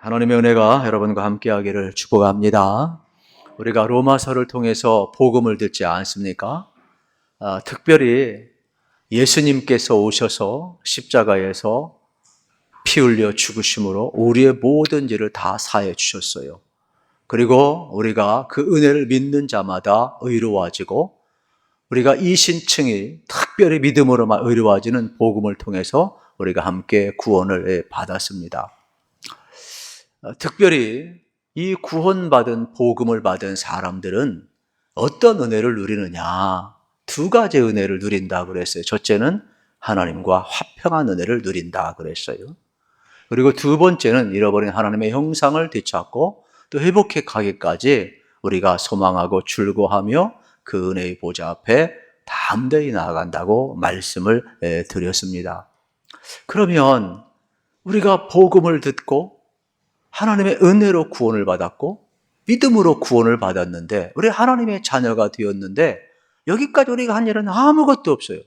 하나님의 은혜가 여러분과 함께하기를 축복합니다. 우리가 로마서를 통해서 복음을 듣지 않습니까? 특별히 예수님께서 오셔서 십자가에서 피 흘려 죽으심으로 우리의 모든 죄를 다 사해 주셨어요. 그리고 우리가 그 은혜를 믿는 자마다 의로워지고 우리가 이 신층이 특별히 믿음으로만 의로워지는 복음을 통해서 우리가 함께 구원을 받았습니다. 특별히 이 구원받은 복음을 받은 사람들은 어떤 은혜를 누리느냐? 두 가지 은혜를 누린다 그랬어요. 첫째는 하나님과 화평한 은혜를 누린다 그랬어요. 그리고 두 번째는 잃어버린 하나님의 형상을 되찾고 또 회복해 가기까지 우리가 소망하고 출고하며 그 은혜의 보좌 앞에 담대히 나아간다고 말씀을 드렸습니다. 그러면 우리가 복음을 듣고 하나님의 은혜로 구원을 받았고 믿음으로 구원을 받았는데 우리 하나님의 자녀가 되었는데 여기까지 우리가 한 일은 아무것도 없어요.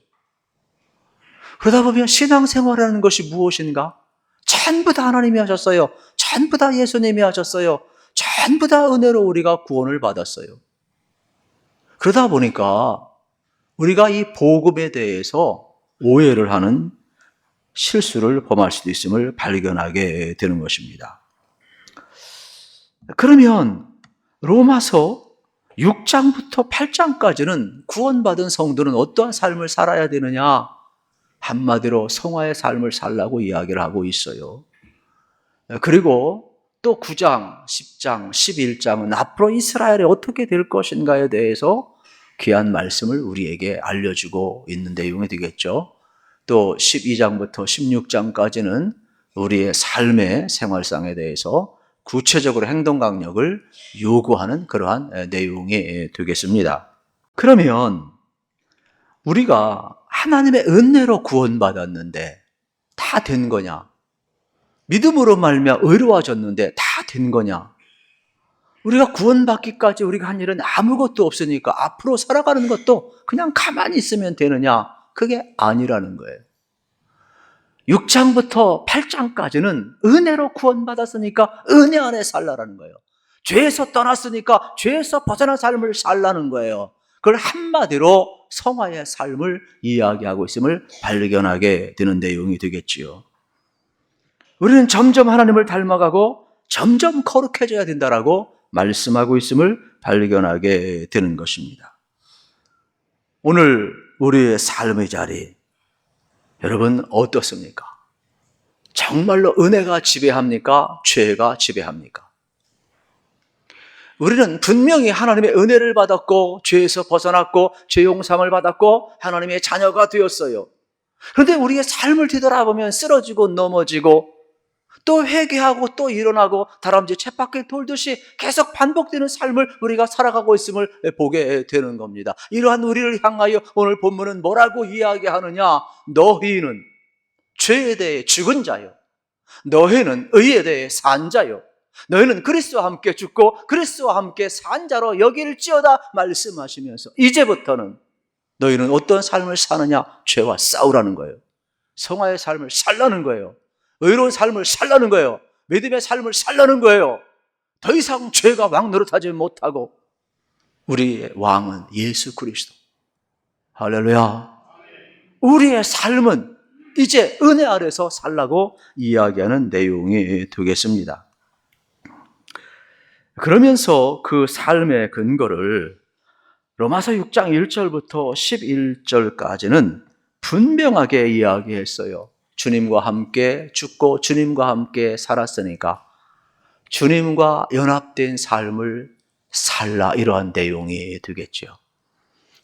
그러다 보면 신앙생활이라는 것이 무엇인가? 전부 다 하나님이 하셨어요. 전부 다 예수님이 하셨어요. 전부 다 은혜로 우리가 구원을 받았어요. 그러다 보니까 우리가 이 복음에 대해서 오해를 하는 실수를 범할 수도 있음을 발견하게 되는 것입니다. 그러면 로마서 6장부터 8장까지는 구원받은 성도는 어떠한 삶을 살아야 되느냐? 한마디로 성화의 삶을 살라고 이야기를 하고 있어요. 그리고 또 9장, 10장, 11장은 앞으로 이스라엘이 어떻게 될 것인가에 대해서 귀한 말씀을 우리에게 알려주고 있는 내용이 되겠죠. 또 12장부터 16장까지는 우리의 삶의 생활상에 대해서 구체적으로 행동 강력을 요구하는 그러한 내용이 되겠습니다. 그러면 우리가 하나님의 은혜로 구원받았는데 다 된 거냐? 믿음으로 말미암아 의로워졌는데 다 된 거냐? 우리가 구원받기까지 우리가 한 일은 아무것도 없으니까 앞으로 살아가는 것도 그냥 가만히 있으면 되느냐? 그게 아니라는 거예요. 6장부터 8장까지는 은혜로 구원받았으니까 은혜 안에 살라라는 거예요. 죄에서 떠났으니까 죄에서 벗어난 삶을 살라는 거예요. 그걸 한마디로 성화의 삶을 이야기하고 있음을 발견하게 되는 내용이 되겠지요. 우리는 점점 하나님을 닮아가고 점점 거룩해져야 된다라고 말씀하고 있음을 발견하게 되는 것입니다. 오늘 우리의 삶의 자리 여러분 어떻습니까? 정말로 은혜가 지배합니까? 죄가 지배합니까? 우리는 분명히 하나님의 은혜를 받았고 죄에서 벗어났고 죄 용서를 받았고 하나님의 자녀가 되었어요. 그런데 우리의 삶을 뒤돌아보면 쓰러지고 넘어지고 또 회개하고 또 일어나고 다람쥐 쳇바퀴 돌듯이 계속 반복되는 삶을 우리가 살아가고 있음을 보게 되는 겁니다. 이러한 우리를 향하여 오늘 본문은 뭐라고 이야기하느냐? 너희는 죄에 대해 죽은 자요, 너희는 의에 대해 산 자요, 너희는 그리스도와 함께 죽고 그리스도와 함께 산 자로 여길지어다 말씀하시면서 이제부터는 너희는 어떤 삶을 사느냐? 죄와 싸우라는 거예요. 성화의 삶을 살라는 거예요. 의로운 삶을 살라는 거예요. 믿음의 삶을 살라는 거예요. 더 이상 죄가 왕 노릇하지 못하고 우리의 왕은 예수 그리스도. 할렐루야. 우리의 삶은 이제 은혜 아래서 살라고 이야기하는 내용이 되겠습니다. 그러면서 그 삶의 근거를 로마서 6장 1절부터 11절까지는 분명하게 이야기했어요. 주님과 함께 죽고 주님과 함께 살았으니까 주님과 연합된 삶을 살라, 이러한 내용이 되겠죠.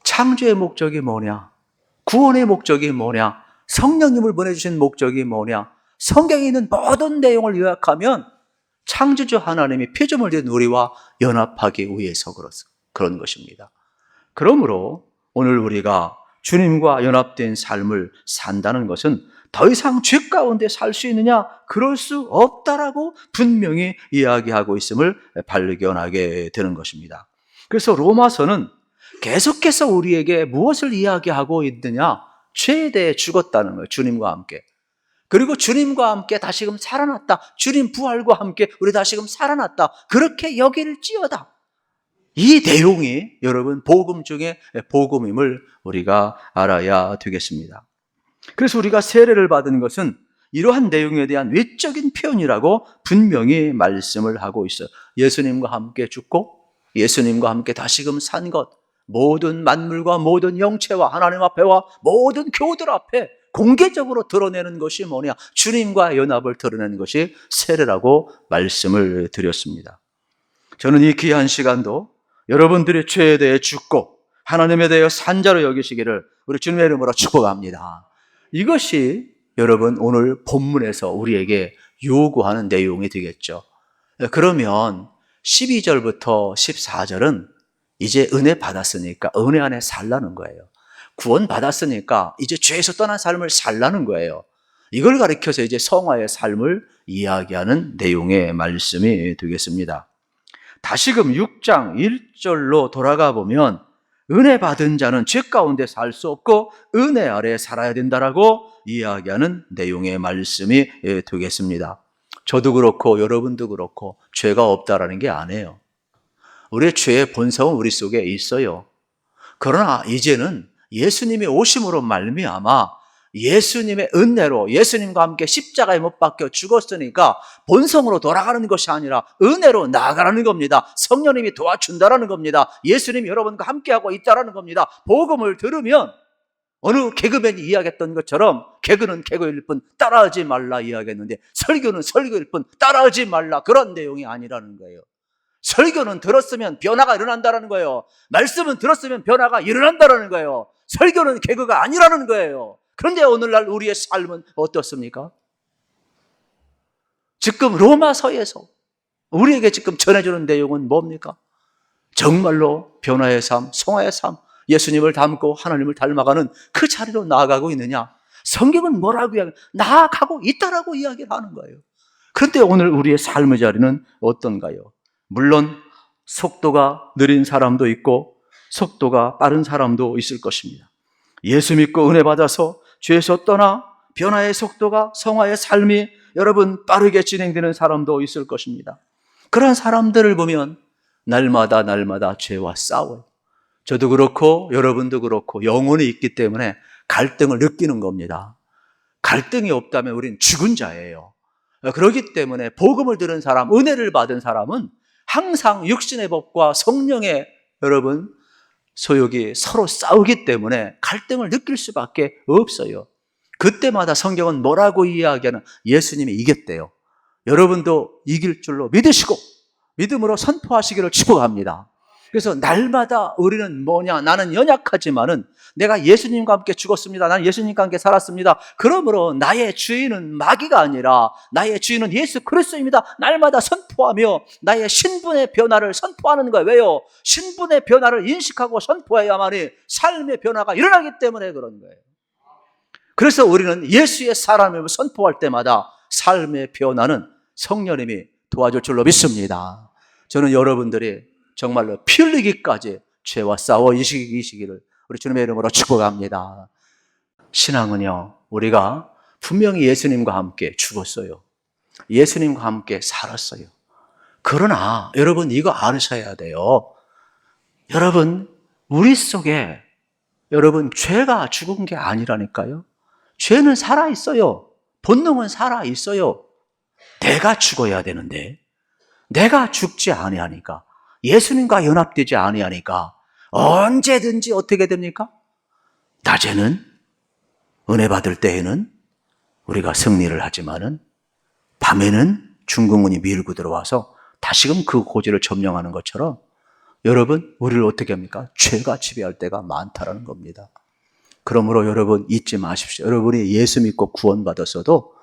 창조의 목적이 뭐냐? 구원의 목적이 뭐냐? 성령님을 보내주신 목적이 뭐냐? 성경에 있는 모든 내용을 요약하면 창조주 하나님이 피조물 된 우리와 연합하기 위해서 그런 것입니다. 그러므로 오늘 우리가 주님과 연합된 삶을 산다는 것은 더 이상 죄 가운데 살 수 있느냐? 그럴 수 없다라고 분명히 이야기하고 있음을 발견하게 되는 것입니다. 그래서 로마서는 계속해서 우리에게 무엇을 이야기하고 있느냐? 죄에 대해 죽었다는 거예요. 주님과 함께. 그리고 주님과 함께 다시금 살아났다. 주님 부활과 함께 우리 다시금 살아났다. 그렇게 여길지어다. 이 내용이 여러분 복음 중에 복음임을 우리가 알아야 되겠습니다. 그래서 우리가 세례를 받은 것은 이러한 내용에 대한 외적인 표현이라고 분명히 말씀을 하고 있어요. 예수님과 함께 죽고 예수님과 함께 다시금 산 것, 모든 만물과 모든 영체와 하나님 앞에와 모든 교우들 앞에 공개적으로 드러내는 것이 뭐냐? 주님과 연합을 드러내는 것이 세례라고 말씀을 드렸습니다. 저는 이 귀한 시간도 여러분들의 죄에 대해 죽고 하나님에 대해 산자로 여기시기를 우리 주님의 이름으로 축복합니다. 이것이 여러분 오늘 본문에서 우리에게 요구하는 내용이 되겠죠. 그러면 12절부터 14절은 이제 은혜 받았으니까 은혜 안에 살라는 거예요. 구원 받았으니까 이제 죄에서 떠난 삶을 살라는 거예요. 이걸 가리켜서 이제 성화의 삶을 이야기하는 내용의 말씀이 되겠습니다. 다시금 6장 1절로 돌아가 보면 은혜 받은 자는 죄 가운데 살 수 없고 은혜 아래 살아야 된다라고 이야기하는 내용의 말씀이 되겠습니다. 저도 그렇고 여러분도 그렇고 죄가 없다라는 게 아니에요. 우리의 죄의 본성은 우리 속에 있어요. 그러나 이제는 예수님이 오심으로 말미암아 예수님의 은혜로 예수님과 함께 십자가에 못 박혀 죽었으니까 본성으로 돌아가는 것이 아니라 은혜로 나아가라는 겁니다. 성령님이 도와준다라는 겁니다. 예수님이 여러분과 함께하고 있다라는 겁니다. 복음을 들으면 어느 개그맨이 이야기했던 것처럼 개그는 개그일 뿐 따라하지 말라 이야기했는데 설교는 설교일 뿐 따라하지 말라 그런 내용이 아니라는 거예요. 설교는 들었으면 변화가 일어난다는 거예요. 말씀은 들었으면 변화가 일어난다는 거예요. 설교는 개그가 아니라는 거예요. 그런데 오늘날 우리의 삶은 어떻습니까? 지금 로마서에서 우리에게 지금 전해주는 내용은 뭡니까? 정말로 변화의 삶, 성화의 삶, 예수님을 닮고 하나님을 닮아가는 그 자리로 나아가고 있느냐? 성경은 뭐라고 이야기해요? 나아가고 있다라고 이야기를 하는 거예요. 그런데 오늘 우리의 삶의 자리는 어떤가요? 물론 속도가 느린 사람도 있고 속도가 빠른 사람도 있을 것입니다. 예수 믿고 은혜 받아서 죄에서 떠나 변화의 속도가 성화의 삶이 여러분 빠르게 진행되는 사람도 있을 것입니다. 그런 사람들을 보면 날마다 죄와 싸워요. 저도 그렇고 여러분도 그렇고 영혼이 있기 때문에 갈등을 느끼는 겁니다. 갈등이 없다면 우린 죽은 자예요. 그렇기 때문에 복음을 들은 사람, 은혜를 받은 사람은 항상 육신의 법과 성령의 여러분 소욕이 서로 싸우기 때문에 갈등을 느낄 수밖에 없어요. 그때마다 성경은 뭐라고 이야기하는? 예수님이 이겼대요. 여러분도 이길 줄로 믿으시고 믿음으로 선포하시기를 축복합니다. 그래서 날마다 우리는 뭐냐? 나는 연약하지만은 내가 예수님과 함께 죽었습니다. 나는 예수님과 함께 살았습니다. 그러므로 나의 주인은 마귀가 아니라 나의 주인은 예수 그리스도입니다. 날마다 선포하며 나의 신분의 변화를 선포하는 거예요. 왜요? 신분의 변화를 인식하고 선포해야만이 삶의 변화가 일어나기 때문에 그런 거예요. 그래서 우리는 예수의 사람임을 선포할 때마다 삶의 변화는 성령님이 도와줄 줄로 믿습니다. 저는 여러분들이 정말로 피 흘리기까지 죄와 싸워 이기시기를 우리 주님의 이름으로 축복합니다. 신앙은요, 우리가 분명히 예수님과 함께 죽었어요. 예수님과 함께 살았어요. 그러나 여러분 이거 알으셔야 돼요. 여러분 우리 속에 여러분 죄가 죽은 게 아니라니까요. 죄는 살아있어요. 본능은 살아있어요. 내가 죽어야 되는데 내가 죽지 아니하니까 예수님과 연합되지 아니하니까 언제든지 어떻게 됩니까? 낮에는 은혜 받을 때에는 우리가 승리를 하지만은 밤에는 중국문이 밀고 들어와서 다시금 그 고지를 점령하는 것처럼 여러분 우리를 어떻게 합니까? 죄가 지배할 때가 많다라는 겁니다. 그러므로 여러분 잊지 마십시오. 여러분이 예수 믿고 구원받았어도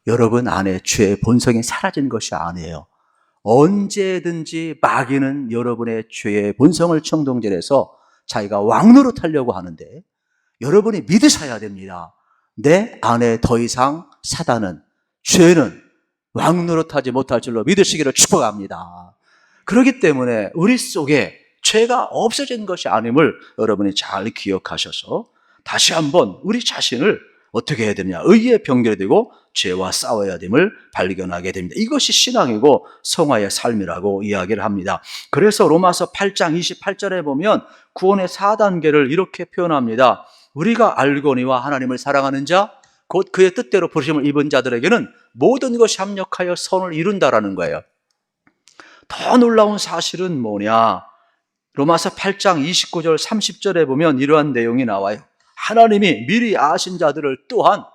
여러분 안에 죄의 본성이 사라진 것이 아니에요. 언제든지 마귀는 여러분의 죄의 본성을 청동질해서 자기가 왕노릇하려고 하는데 여러분이 믿으셔야 됩니다. 내 안에 더 이상 사단은 죄는 왕노릇하지 못할 줄로 믿으시기를 축복합니다. 그렇기 때문에 우리 속에 죄가 없어진 것이 아님을 여러분이 잘 기억하셔서 다시 한번 우리 자신을 어떻게 해야 되느냐? 의의 병결이 되고 죄와 싸워야 됨을 발견하게 됩니다. 이것이 신앙이고 성화의 삶이라고 이야기를 합니다. 그래서 로마서 8장 28절에 보면 구원의 4단계를 이렇게 표현합니다. 우리가 알거니와 하나님을 사랑하는 자, 곧 그의 뜻대로 부르심을 입은 자들에게는 모든 것이 합력하여 선을 이룬다라는 거예요. 더 놀라운 사실은 뭐냐? 로마서 8장 29절 30절에 보면 이러한 내용이 나와요. 하나님이 미리 아신 자들을 또한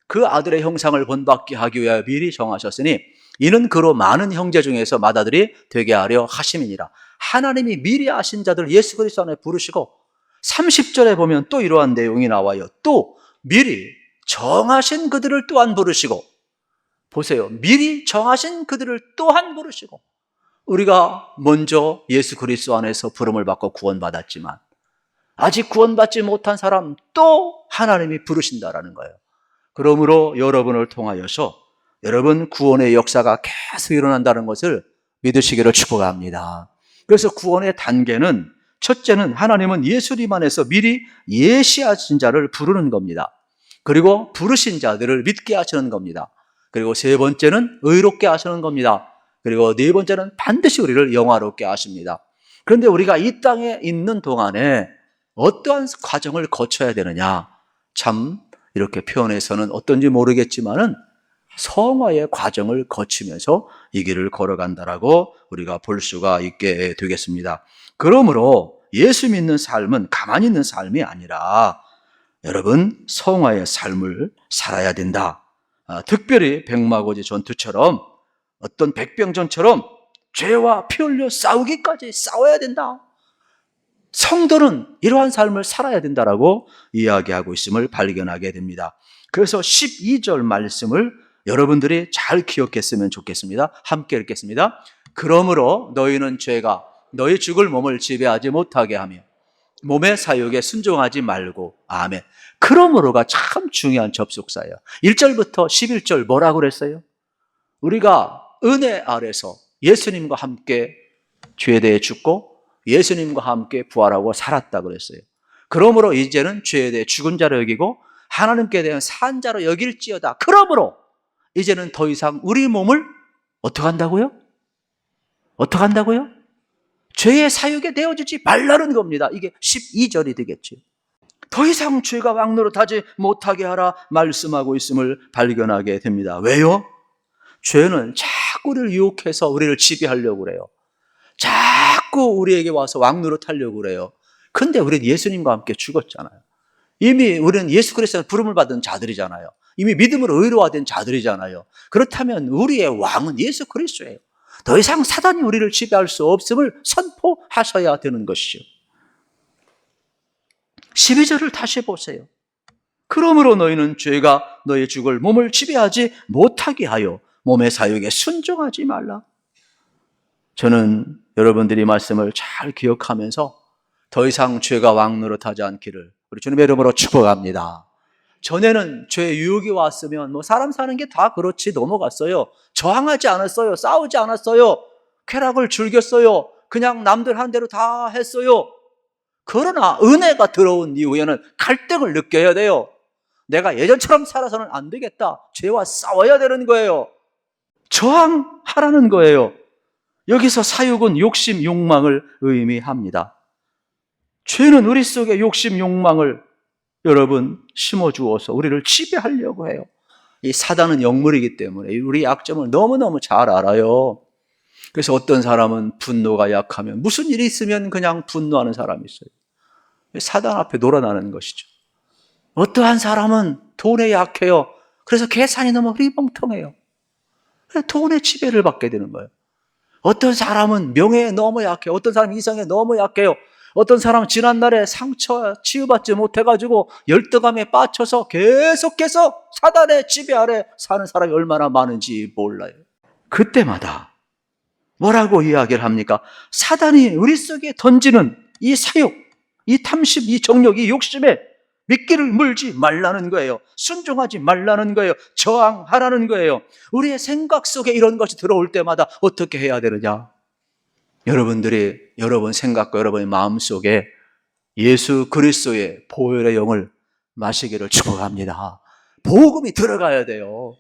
그 아들의 형상을 본받게 하기 위하여 미리 정하셨으니 이는 그로 많은 형제 중에서 맏아들이 되게 하려 하심이니라. 하나님이 미리 아신 자들 예수 그리스도 안에 부르시고 30절에 보면 또 이러한 내용이 나와요. 또 미리 정하신 그들을 또한 부르시고, 보세요. 미리 정하신 그들을 또한 부르시고, 우리가 먼저 예수 그리스도 안에서 부름을 받고 구원받았지만 아직 구원받지 못한 사람 또 하나님이 부르신다라는 거예요. 그러므로 여러분을 통하여서 여러분 구원의 역사가 계속 일어난다는 것을 믿으시기를 축복합니다. 그래서 구원의 단계는, 첫째는 하나님은 예수님 안에서 미리 예시하신 자를 부르는 겁니다. 그리고 부르신 자들을 믿게 하시는 겁니다. 그리고 세 번째는 의롭게 하시는 겁니다. 그리고 네 번째는 반드시 우리를 영화롭게 하십니다. 그런데 우리가 이 땅에 있는 동안에 어떠한 과정을 거쳐야 되느냐? 참 이렇게 표현해서는 어떤지 모르겠지만은 성화의 과정을 거치면서 이 길을 걸어간다라고 우리가 볼 수가 있게 되겠습니다. 그러므로 예수 믿는 삶은 가만히 있는 삶이 아니라 여러분 성화의 삶을 살아야 된다. 특별히 백마고지 전투처럼 어떤 백병전처럼 죄와 피 흘려 싸우기까지 싸워야 된다. 성도는 이러한 삶을 살아야 된다라고 이야기하고 있음을 발견하게 됩니다. 그래서 12절 말씀을 여러분들이 잘 기억했으면 좋겠습니다. 함께 읽겠습니다. 그러므로 너희는 죄가 너희 죽을 몸을 지배하지 못하게 하며 몸의 사욕에 순종하지 말고. 아멘. 그러므로가 참 중요한 접속사예요. 1절부터 11절 뭐라고 그랬어요? 우리가 은혜 아래서 예수님과 함께 죄에 대해 죽고 예수님과 함께 부활하고 살았다 그랬어요. 그러므로 이제는 죄에 대해 죽은 자로 여기고 하나님께 대한 산 자로 여길지어다. 그러므로 이제는 더 이상 우리 몸을 어떻게 한다고요? 어떻게 한다고요? 죄의 사욕에 내어주지 말라는 겁니다. 이게 12절이 되겠죠. 더 이상 죄가 왕노릇하지 못하게 하라 말씀하고 있음을 발견하게 됩니다. 왜요? 죄는 자꾸 우리를 유혹해서 우리를 지배하려고 그래요. 자꾸 우리에게 와서 왕노릇하려고 그래요. 근데 우리는 예수님과 함께 죽었잖아요. 이미 우리는 예수 그리스도의 부름을 받은 자들이잖아요. 이미 믿음으로 의로화된 자들이잖아요. 그렇다면 우리의 왕은 예수 그리스도예요. 더 이상 사단이 우리를 지배할 수 없음을 선포하셔야 되는 것이죠. 12절을 다시 보세요. 그러므로 너희는 죄가 너희 죽을 몸을 지배하지 못하게 하여 몸의 사욕에 순종하지 말라. 저는 여러분들이 말씀을 잘 기억하면서 더 이상 죄가 왕노릇하지 않기를 우리 주님의 이름으로 축복합니다. 전에는 죄의 유혹이 왔으면 사람 사는 게 다 그렇지 넘어갔어요. 저항하지 않았어요. 싸우지 않았어요. 쾌락을 즐겼어요. 그냥 남들 한 대로 다 했어요. 그러나 은혜가 들어온 이후에는 갈등을 느껴야 돼요. 내가 예전처럼 살아서는 안 되겠다. 죄와 싸워야 되는 거예요. 저항하라는 거예요. 여기서 사욕은 욕심, 욕망을 의미합니다. 죄는 우리 속에 욕심, 욕망을 여러분 심어주어서 우리를 지배하려고 해요. 이 사단은 영물이기 때문에 우리 약점을 너무너무 잘 알아요. 그래서 어떤 사람은 분노가 약하면 무슨 일이 있으면 그냥 분노하는 사람이 있어요. 사단 앞에 놀아나는 것이죠. 어떠한 사람은 돈에 약해요. 그래서 계산이 너무 흐리멍텅해요. 돈의 지배를 받게 되는 거예요. 어떤 사람은 명예에 너무 약해요. 어떤 사람은 이성에 너무 약해요. 어떤 사람은 지난날에 상처 치유받지 못해가지고 열등감에 빠져서 계속해서 사단의 지배 아래 사는 사람이 얼마나 많은지 몰라요. 그때마다 뭐라고 이야기를 합니까? 사단이 우리 속에 던지는 이 사욕, 이 탐심, 이 정욕, 이 욕심에 미끼를 물지 말라는 거예요. 순종하지 말라는 거예요. 저항하라는 거예요. 우리의 생각 속에 이런 것이 들어올 때마다 어떻게 해야 되느냐? 여러분들이 여러분 생각과 여러분의 마음 속에 예수 그리스도의 보혈의 영을 마시기를 축복합니다. 복음이 들어가야 돼요.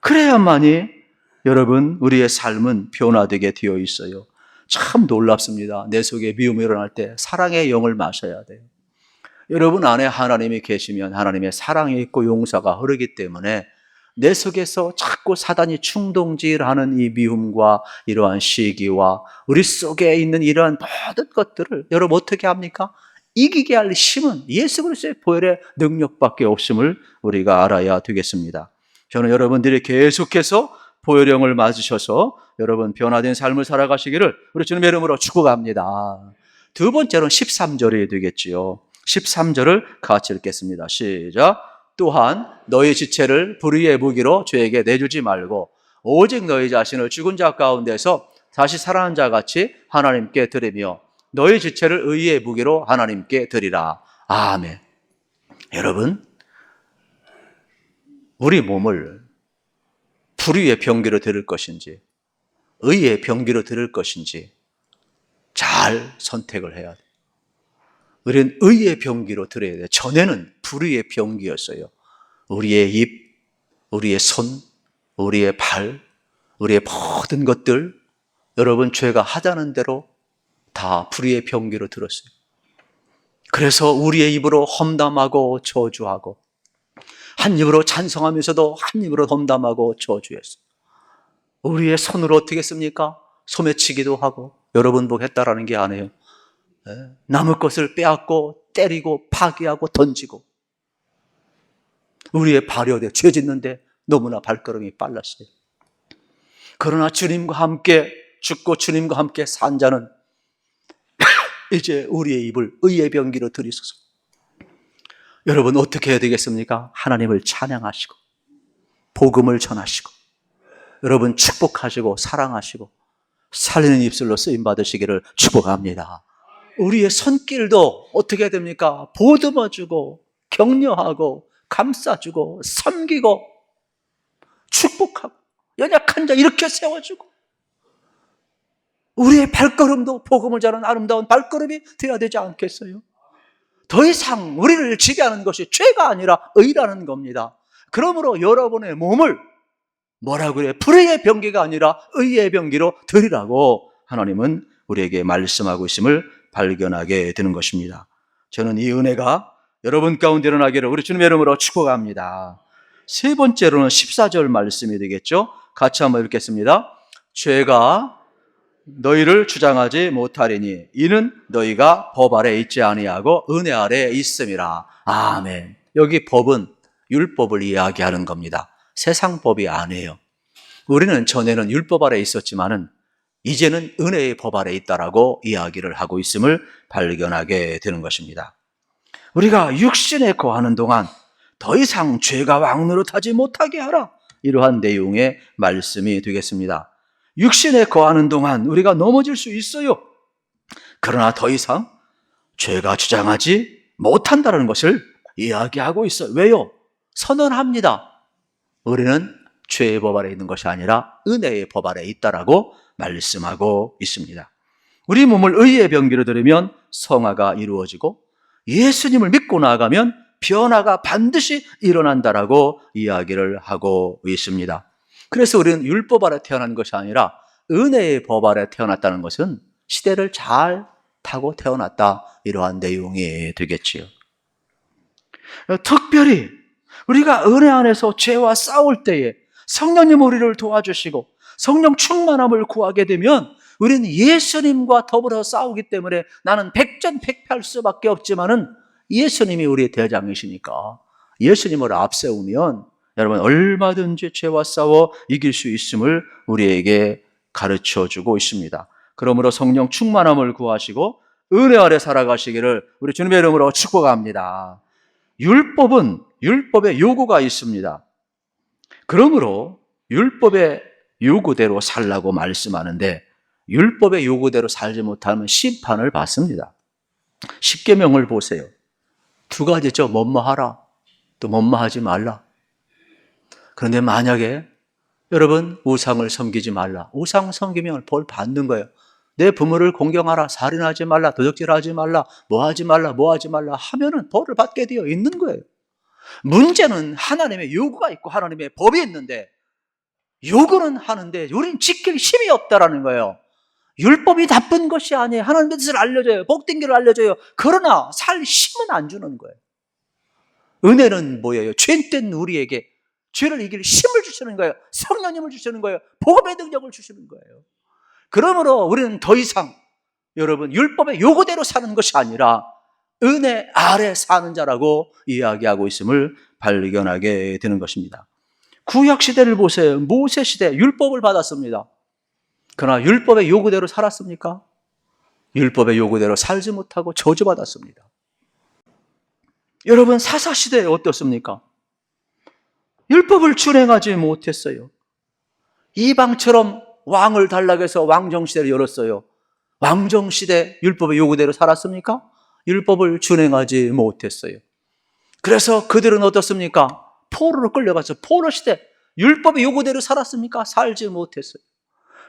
그래야만이 여러분 우리의 삶은 변화되게 되어 있어요. 참 놀랍습니다. 내 속에 미움이 일어날 때 사랑의 영을 마셔야 돼요. 여러분 안에 하나님이 계시면 하나님의 사랑이 있고 용서가 흐르기 때문에 내 속에서 자꾸 사단이 충동질하는 이 미움과 이러한 시기와 우리 속에 있는 이러한 모든 것들을 여러분 어떻게 합니까? 이기게 할 힘은 예수 그리스도의 보혈의 능력밖에 없음을 우리가 알아야 되겠습니다. 저는 여러분들이 계속해서 보혈령을 맞으셔서 여러분 변화된 삶을 살아가시기를 우리 주님의 이름으로 축복합니다. 두 번째로는 13절이 되겠지요. 13절을 같이 읽겠습니다. 시작. 또한 너희 지체를 불의의 무기로 죄에게 내주지 말고 오직 너희 자신을 죽은 자 가운데서 다시 살아난 자 같이 하나님께 드리며 너희 지체를 의의 무기로 하나님께 드리라. 아멘. 여러분, 우리 몸을 불의의 병기로 드릴 것인지 의의 병기로 드릴 것인지 잘 선택을 해야 돼요. 우리는 의의 병기로 드려야 돼요. 전에는 불의의 병기였어요. 우리의 입, 우리의 손, 우리의 발, 우리의 모든 것들, 여러분 죄가 하자는 대로 다 불의의 병기로 들었어요. 그래서 우리의 입으로 험담하고 저주하고 한 입으로 찬성하면서도 한 입으로 험담하고 저주했어요. 우리의 손으로 어떻게 했습니까? 소매치기도 하고 여러분 복 했다라는 게 아니에요. 남의 것을 빼앗고 때리고 파괴하고 던지고 우리의 발효돼 죄 짓는데 너무나 발걸음이 빨랐어요. 그러나 주님과 함께 죽고 주님과 함께 산 자는 이제 우리의 입을 의의 병기로 들이소서. 여러분 어떻게 해야 되겠습니까? 하나님을 찬양하시고 복음을 전하시고 여러분 축복하시고 사랑하시고 살리는 입술로 쓰임받으시기를 축복합니다. 우리의 손길도 어떻게 해야 됩니까? 보듬어주고 격려하고 감싸주고 섬기고 축복하고 연약한 자 이렇게 세워주고 우리의 발걸음도 복음을 전하는 아름다운 발걸음이 되어야 되지 않겠어요? 더 이상 우리를 지배하는 것이 죄가 아니라 의라는 겁니다. 그러므로 여러분의 몸을 뭐라 그래요? 불의의 병기가 아니라 의의 병기로 드리라고 하나님은 우리에게 말씀하고 있음을 발견하게 되는 것입니다. 저는 이 은혜가 여러분 가운데 일어나기를 우리 주님의 이름으로 축복합니다. 세 번째로는 14절 말씀이 되겠죠. 같이 한번 읽겠습니다. 죄가 너희를 주장하지 못하리니 이는 너희가 법 아래 있지 아니하고 은혜 아래 있음이라. 아멘. 여기 법은 율법을 이야기하는 겁니다. 세상 법이 아니에요. 우리는 전에는 율법 아래 있었지만은 이제는 은혜의 법 아래 있다라고 이야기를 하고 있음을 발견하게 되는 것입니다. 우리가 육신에 거하는 동안 더 이상 죄가 왕노릇하지 못하게 하라. 이러한 내용의 말씀이 되겠습니다. 육신에 거하는 동안 우리가 넘어질 수 있어요. 그러나 더 이상 죄가 주장하지 못한다는 것을 이야기하고 있어요. 왜요? 선언합니다. 우리는 죄의 법 아래 있는 것이 아니라 은혜의 법 아래 있다라고 말씀하고 있습니다. 우리 몸을 의의 병기로 들으면 성화가 이루어지고 예수님을 믿고 나아가면 변화가 반드시 일어난다라고 이야기를 하고 있습니다. 그래서 우리는 율법 아래 태어난 것이 아니라 은혜의 법 아래 태어났다는 것은 시대를 잘 타고 태어났다, 이러한 내용이 되겠지요. 특별히 우리가 은혜 안에서 죄와 싸울 때에 성령님 우리를 도와주시고 성령 충만함을 구하게 되면 우리는 예수님과 더불어 싸우기 때문에 나는 백전백패할 수밖에 없지만은 예수님이 우리의 대장이시니까 예수님을 앞세우면 여러분 얼마든지 죄와 싸워 이길 수 있음을 우리에게 가르쳐주고 있습니다. 그러므로 성령 충만함을 구하시고 은혜 아래 살아가시기를 우리 주님의 이름으로 축복합니다. 율법은 율법의 요구가 있습니다. 그러므로 율법의 요구대로 살라고 말씀하는데 율법의 요구대로 살지 못하면 심판을 받습니다. 십계명을 보세요. 두 가지죠. 뭐뭐하라, 또 뭐뭐하지 말라. 그런데 만약에 여러분 우상을 섬기지 말라, 우상 섬기면 벌 받는 거예요. 내 부모를 공경하라, 살인하지 말라, 도적질하지 말라, 뭐하지 말라, 뭐하지 말라 하면은 벌을 받게 되어 있는 거예요. 문제는 하나님의 요구가 있고 하나님의 법이 있는데 요구는 하는데 우리는 지킬 힘이 없다라는 거예요. 율법이 나쁜 것이 아니에요. 하나님의 뜻을 알려줘요. 복된 길을 알려줘요. 그러나 살 힘은 안 주는 거예요. 은혜는 뭐예요? 죄된 우리에게 죄를 이길 힘을 주시는 거예요. 성령님을 주시는 거예요. 복음의 능력을 주시는 거예요. 그러므로 우리는 더 이상 여러분 율법의 요구대로 사는 것이 아니라 은혜 아래 사는 자라고 이야기하고 있음을 발견하게 되는 것입니다. 구약시대를 보세요. 모세시대 율법을 받았습니다. 그러나 율법의 요구대로 살았습니까? 율법의 요구대로 살지 못하고 저주받았습니다. 여러분 사사시대에 어떻습니까? 율법을 준행하지 못했어요. 이방처럼 왕을 달라해서 왕정시대를 열었어요. 왕정시대 율법의 요구대로 살았습니까? 율법을 준행하지 못했어요. 그래서 그들은 어떻습니까? 포로로 끌려가서 포로시대 율법의 요구대로 살았습니까? 살지 못했어요.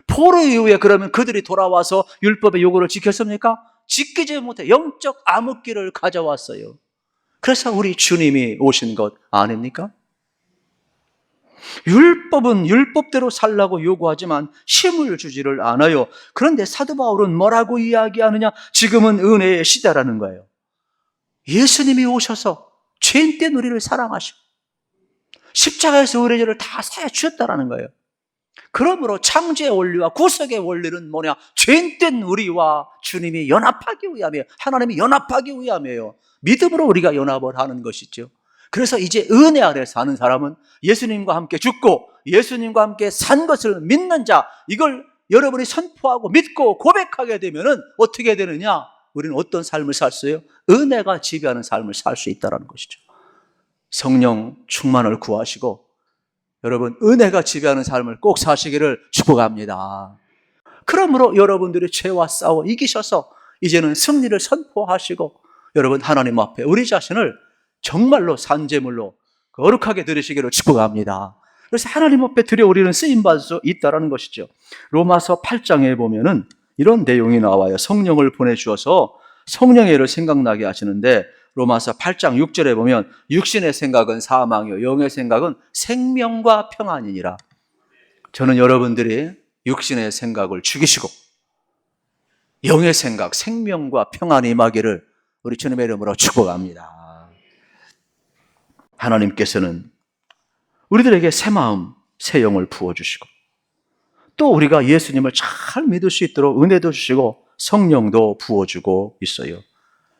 포로 이후에 그러면 그들이 돌아와서 율법의 요구를 지켰습니까? 지키지 못해 영적 암흑기를 가져왔어요. 그래서 우리 주님이 오신 것 아닙니까? 율법은 율법대로 살라고 요구하지만 힘을 주지를 않아요. 그런데 사도 바울은 뭐라고 이야기하느냐? 지금은 은혜의 시대라는 거예요. 예수님이 오셔서 죄인된 우리를 사랑하시고 십자가에서 우리의 죄를 다 사해 주셨다라는 거예요. 그러므로 창조의 원리와 구속의 원리는 뭐냐? 죄인된 우리와 주님이 연합하기 위함이에요. 하나님이 연합하기 위함이에요. 믿음으로 우리가 연합을 하는 것이죠. 그래서 이제 은혜 아래 사는 사람은 예수님과 함께 죽고 예수님과 함께 산 것을 믿는 자, 이걸 여러분이 선포하고 믿고 고백하게 되면은 어떻게 되느냐? 우리는 어떤 삶을 살 수 있어요? 은혜가 지배하는 삶을 살 수 있다는 것이죠. 성령 충만을 구하시고 여러분 은혜가 지배하는 삶을 꼭 사시기를 축복합니다. 그러므로 여러분들이 죄와 싸워 이기셔서 이제는 승리를 선포하시고 여러분 하나님 앞에 우리 자신을 정말로 산제물로 거룩하게 드리시기를 축복합니다. 그래서 하나님 앞에 드려 우리는 쓰임받을 수 있다는 것이죠. 로마서 8장에 보면은 이런 내용이 나와요. 성령을 보내주어서 성령의 일을 생각나게 하시는데 로마서 8장 6절에 보면 육신의 생각은 사망이요 영의 생각은 생명과 평안이니라. 저는 여러분들이 육신의 생각을 죽이시고 영의 생각, 생명과 평안이 임하기를 우리 주님의 이름으로 축복합니다. 하나님께서는 우리들에게 새 마음, 새 영을 부어주시고 또 우리가 예수님을 잘 믿을 수 있도록 은혜도 주시고 성령도 부어주고 있어요.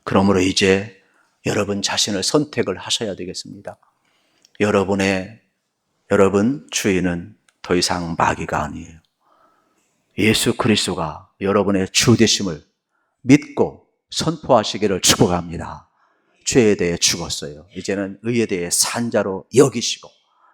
그러므로 이제 여러분 자신을 선택을 하셔야 되겠습니다. 여러분 주인은 더 이상 마귀가 아니에요. 예수 그리스도가 여러분의 주 되심을 믿고 선포하시기를 축복합니다. 죄에 대해 죽었어요. 이제는 의에 대해 산자로 여기시고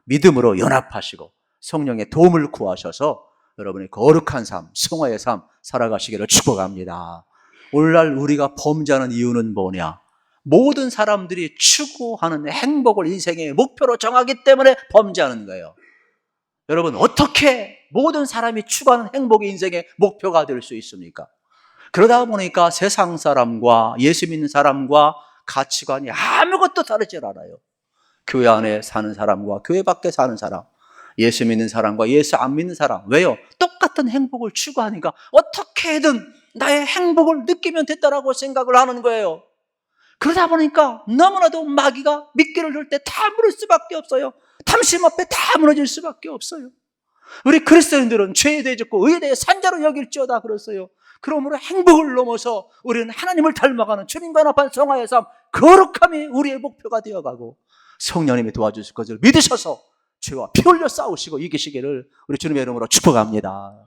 믿음으로 연합하시고 성령의 도움을 구하셔서 여러분이 거룩한 삶, 성화의 삶 살아가시기를 축복합니다. 오늘날 우리가 범죄하는 이유는 뭐냐? 모든 사람들이 추구하는 행복을 인생의 목표로 정하기 때문에 범죄하는 거예요. 여러분 어떻게 모든 사람이 추구하는 행복이 인생의 목표가 될 수 있습니까? 그러다 보니까 세상 사람과 예수 믿는 사람과 가치관이 아무것도 다르지 않아요. 교회 안에 사는 사람과 교회 밖에 사는 사람, 예수 믿는 사람과 예수 안 믿는 사람. 왜요? 똑같은 행복을 추구하니까 어떻게든 나의 행복을 느끼면 됐다라고 생각을 하는 거예요. 그러다 보니까 너무나도 마귀가 미끼를 줄 때 다 무너질 수밖에 없어요. 탐심 앞에 다 무너질 수밖에 없어요. 우리 그리스도인들은 죄에 대해 죽고 의에 대해 산자로 여길지어다 그랬어요. 그러므로 행복을 넘어서 우리는 하나님을 닮아가는 주님과 연합한 성화의 삶, 거룩함이 우리의 목표가 되어가고 성령님이 도와주실 것을 믿으셔서 죄와 피 흘려 싸우시고 이기시기를 우리 주님의 이름으로 축복합니다.